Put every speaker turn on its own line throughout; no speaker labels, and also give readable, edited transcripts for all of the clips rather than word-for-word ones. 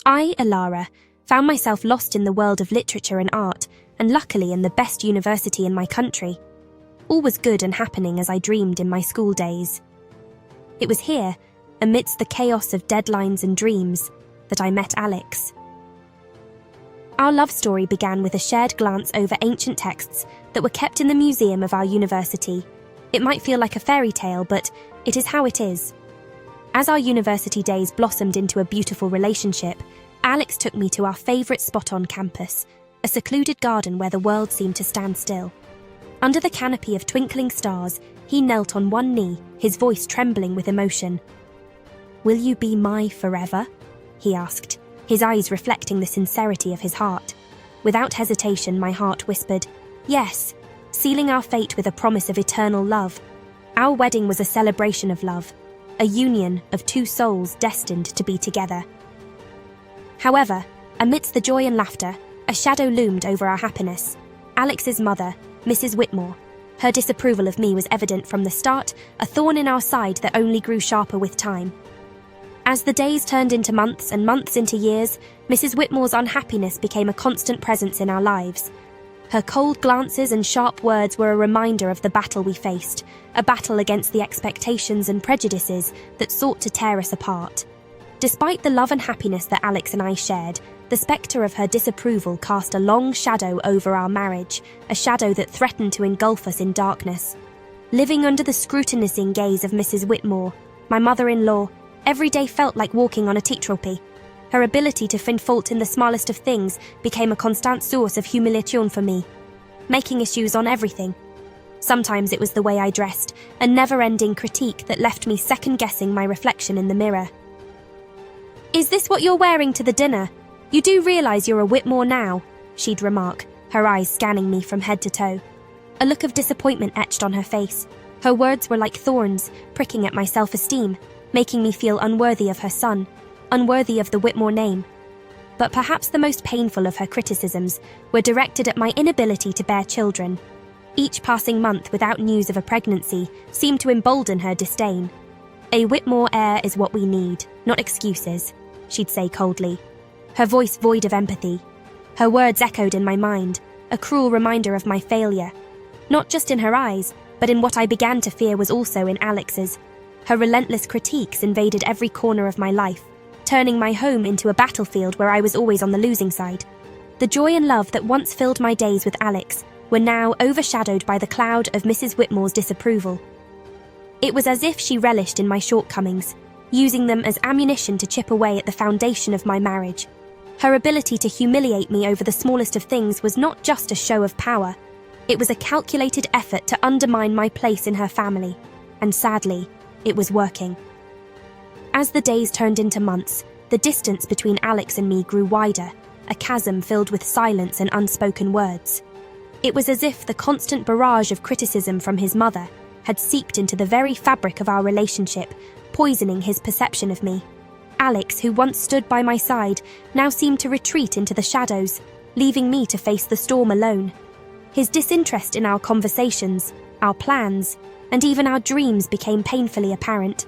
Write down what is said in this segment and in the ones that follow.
I, Elara, found myself lost in the world of literature and art, and luckily in the best university in my country. All was good and happening as I dreamed in my school days. It was here, amidst the chaos of deadlines and dreams, that I met Alex. Our love story began with a shared glance over ancient texts that were kept in the museum of our university. It might feel like a fairy tale, but it is how it is. As our university days blossomed into a beautiful relationship, Alex took me to our favourite spot on campus, a secluded garden where the world seemed to stand still. Under the canopy of twinkling stars, he knelt on one knee, his voice trembling with emotion. "Will you be my forever?" he asked, his eyes reflecting the sincerity of his heart. Without hesitation, my heart whispered, "Yes," sealing our fate with a promise of eternal love. Our wedding was a celebration of love, a union of two souls destined to be together. However, amidst the joy and laughter, a shadow loomed over our happiness. Alex's mother, Mrs. Whitmore. Her disapproval of me was evident from the start, a thorn in our side that only grew sharper with time. As the days turned into months and months into years, Mrs. Whitmore's unhappiness became a constant presence in our lives. Her cold glances and sharp words were a reminder of the battle we faced, a battle against the expectations and prejudices that sought to tear us apart. Despite the love and happiness that Alex and I shared, the spectre of her disapproval cast a long shadow over our marriage, a shadow that threatened to engulf us in darkness. Living under the scrutinizing gaze of Mrs. Whitmore, my mother-in-law, every day felt like walking on a tightrope. Her ability to find fault in the smallest of things became a constant source of humiliation for me, making issues on everything. Sometimes it was the way I dressed, a never-ending critique that left me second-guessing my reflection in the mirror. "Is this what you're wearing to the dinner? You do realise you're a Whitmore now," she'd remark, her eyes scanning me from head to toe. A look of disappointment etched on her face. Her words were like thorns, pricking at my self-esteem, making me feel unworthy of her son, unworthy of the Whitmore name. But perhaps the most painful of her criticisms were directed at my inability to bear children. Each passing month without news of a pregnancy seemed to embolden her disdain. "A Whitmore heir is what we need, not excuses," she'd say coldly, her voice void of empathy. Her words echoed in my mind, a cruel reminder of my failure, not just in her eyes, but in what I began to fear was also in Alex's. Her relentless critiques invaded every corner of my life, turning my home into a battlefield where I was always on the losing side. The joy and love that once filled my days with Alex were now overshadowed by the cloud of Mrs. Whitmore's disapproval. It was as if she relished in my shortcomings, using them as ammunition to chip away at the foundation of my marriage. Her ability to humiliate me over the smallest of things was not just a show of power. It was a calculated effort to undermine my place in her family, and sadly, it was working. As the days turned into months, the distance between Alex and me grew wider, a chasm filled with silence and unspoken words. It was as if the constant barrage of criticism from his mother had seeped into the very fabric of our relationship, poisoning his perception of me. Alex, who once stood by my side, now seemed to retreat into the shadows, leaving me to face the storm alone. His disinterest in our conversations, our plans, and even our dreams became painfully apparent.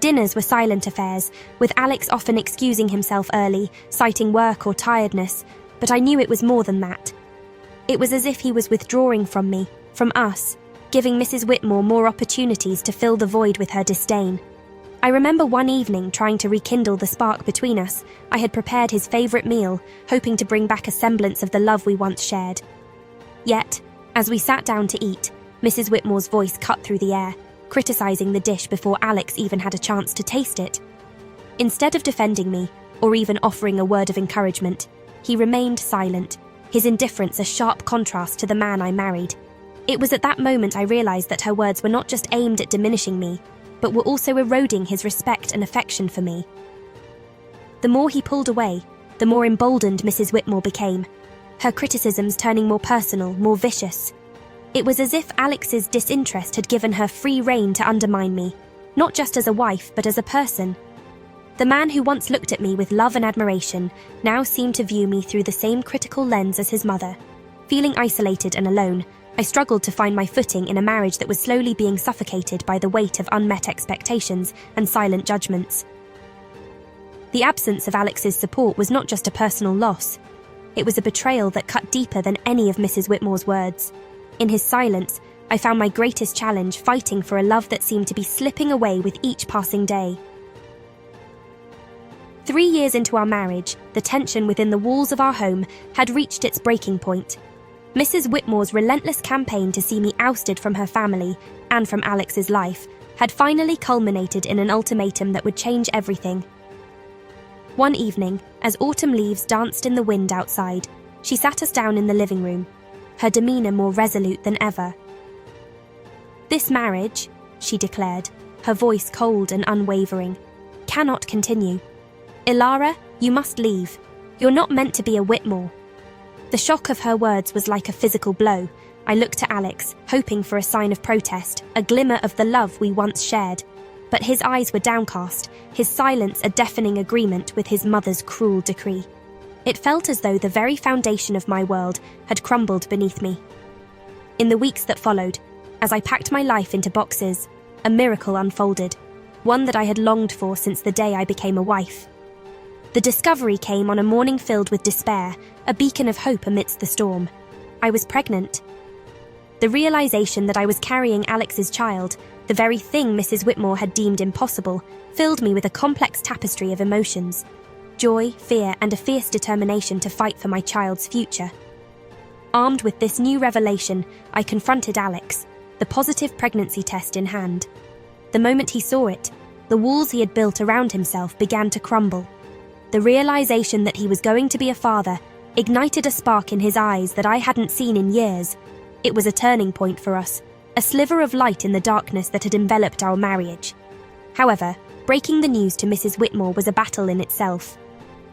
Dinners were silent affairs, with Alex often excusing himself early, citing work or tiredness, but I knew it was more than that. It was as if he was withdrawing from me, from us, giving Mrs. Whitmore more opportunities to fill the void with her disdain. I remember one evening trying to rekindle the spark between us. I had prepared his favourite meal, hoping to bring back a semblance of the love we once shared. Yet, as we sat down to eat, Mrs. Whitmore's voice cut through the air, criticising the dish before Alex even had a chance to taste it. Instead of defending me, or even offering a word of encouragement, he remained silent, his indifference a sharp contrast to the man I married. It was at that moment I realised that her words were not just aimed at diminishing me, but were also eroding his respect and affection for me. The more he pulled away, the more emboldened Mrs. Whitmore became, her criticisms turning more personal, more vicious. It was as if Alex's disinterest had given her free rein to undermine me, not just as a wife, but as a person. The man who once looked at me with love and admiration now seemed to view me through the same critical lens as his mother. Feeling isolated and alone, I struggled to find my footing in a marriage that was slowly being suffocated by the weight of unmet expectations and silent judgments. The absence of Alex's support was not just a personal loss. It was a betrayal that cut deeper than any of Mrs. Whitmore's words. In his silence, I found my greatest challenge fighting for a love that seemed to be slipping away with each passing day. 3 years into our marriage, the tension within the walls of our home had reached its breaking point. Mrs. Whitmore's relentless campaign to see me ousted from her family and from Alex's life had finally culminated in an ultimatum that would change everything. One evening, as autumn leaves danced in the wind outside, she sat us down in the living room, her demeanour more resolute than ever. "This marriage," she declared, her voice cold and unwavering, "cannot continue. Elara, you must leave. You're not meant to be a Whitmore." The shock of her words was like a physical blow. I looked to Alex, hoping for a sign of protest, a glimmer of the love we once shared. But his eyes were downcast, his silence a deafening agreement with his mother's cruel decree. It felt as though the very foundation of my world had crumbled beneath me. In the weeks that followed, as I packed my life into boxes, a miracle unfolded, one that I had longed for since the day I became a wife. The discovery came on a morning filled with despair, a beacon of hope amidst the storm. I was pregnant. The realization that I was carrying Alex's child, the very thing Mrs. Whitmore had deemed impossible, filled me with a complex tapestry of emotions: joy, fear, and a fierce determination to fight for my child's future. Armed with this new revelation, I confronted Alex, the positive pregnancy test in hand. The moment he saw it, the walls he had built around himself began to crumble. The realization that he was going to be a father ignited a spark in his eyes that I hadn't seen in years. It was a turning point for us, a sliver of light in the darkness that had enveloped our marriage. However, breaking the news to Mrs. Whitmore was a battle in itself.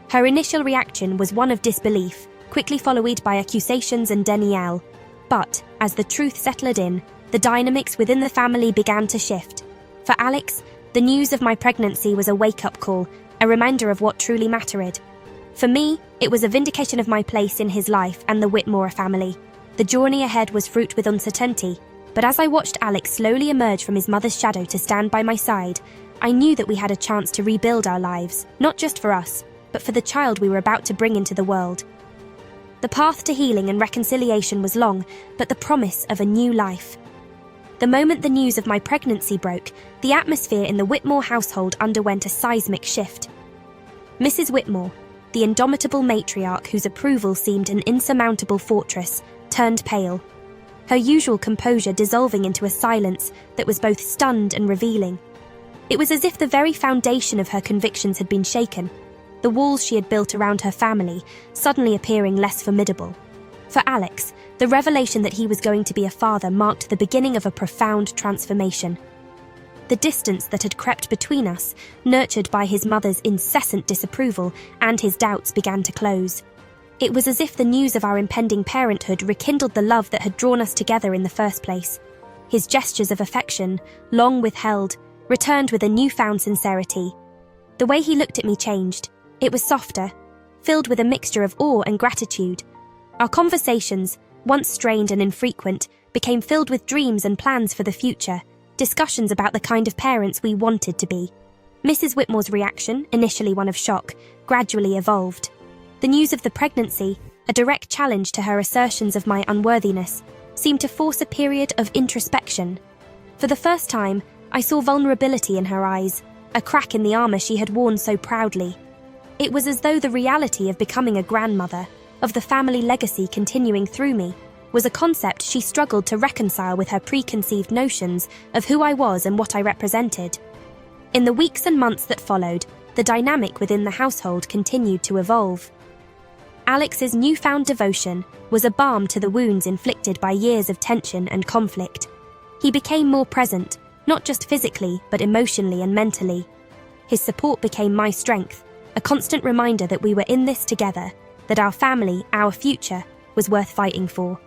Her initial reaction was one of disbelief, quickly followed by accusations and denial. But, as the truth settled in, the dynamics within the family began to shift. For Alex, the news of my pregnancy was a wake-up call, a reminder of what truly mattered. For me, it was a vindication of my place in his life and the Whitmore family. The journey ahead was fraught with uncertainty, but as I watched Alex slowly emerge from his mother's shadow to stand by my side, I knew that we had a chance to rebuild our lives, not just for us, but for the child we were about to bring into the world. The path to healing and reconciliation was long, but the promise of a new life. The moment the news of my pregnancy broke, the atmosphere in the Whitmore household underwent a seismic shift. Mrs. Whitmore, the indomitable matriarch whose approval seemed an insurmountable fortress, turned pale, her usual composure dissolving into a silence that was both stunned and revealing. It was as if the very foundation of her convictions had been shaken, the walls she had built around her family suddenly appearing less formidable. For Alex, the revelation that he was going to be a father marked the beginning of a profound transformation. The distance that had crept between us, nurtured by his mother's incessant disapproval, and his doubts began to close. It was as if the news of our impending parenthood rekindled the love that had drawn us together in the first place. His gestures of affection, long withheld, returned with a newfound sincerity. The way he looked at me changed. It was softer, filled with a mixture of awe and gratitude. Our conversations, once strained and infrequent, became filled with dreams and plans for the future, discussions about the kind of parents we wanted to be. Mrs. Whitmore's reaction, initially one of shock, gradually evolved. The news of the pregnancy, a direct challenge to her assertions of my unworthiness, seemed to force a period of introspection. For the first time, I saw vulnerability in her eyes, a crack in the armour she had worn so proudly. It was as though the reality of becoming a grandmother, of the family legacy continuing through me, was a concept she struggled to reconcile with her preconceived notions of who I was and what I represented. In the weeks and months that followed, the dynamic within the household continued to evolve. Alex's newfound devotion was a balm to the wounds inflicted by years of tension and conflict. He became more present, not just physically, but emotionally and mentally. His support became my strength, a constant reminder that we were in this together, that our family, our future, was worth fighting for.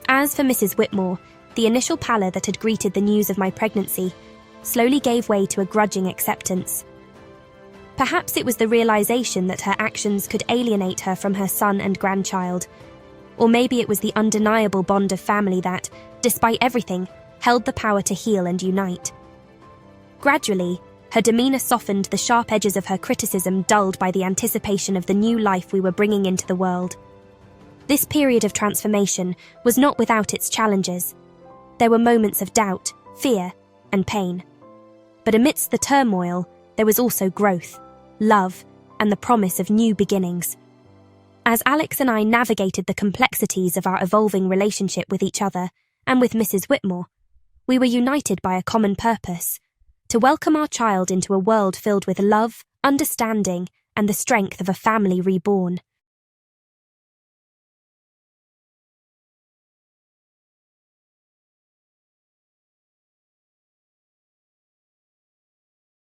As for Mrs. Whitmore, the initial pallor that had greeted the news of my pregnancy slowly gave way to a grudging acceptance. Perhaps it was the realization that her actions could alienate her from her son and grandchild. Or maybe it was the undeniable bond of family that, despite everything, held the power to heal and unite. Gradually, Her demeanour softened, the sharp edges of her criticism dulled by the anticipation of the new life we were bringing into the world. This period of transformation was not without its challenges. There were moments of doubt, fear, and pain. But amidst the turmoil, there was also growth, love, and the promise of new beginnings. As Alex and I navigated the complexities of our evolving relationship with each other and with Mrs. Whitmore, we were united by a common purpose: to welcome our child into a world filled with love, understanding, and the strength of a family reborn.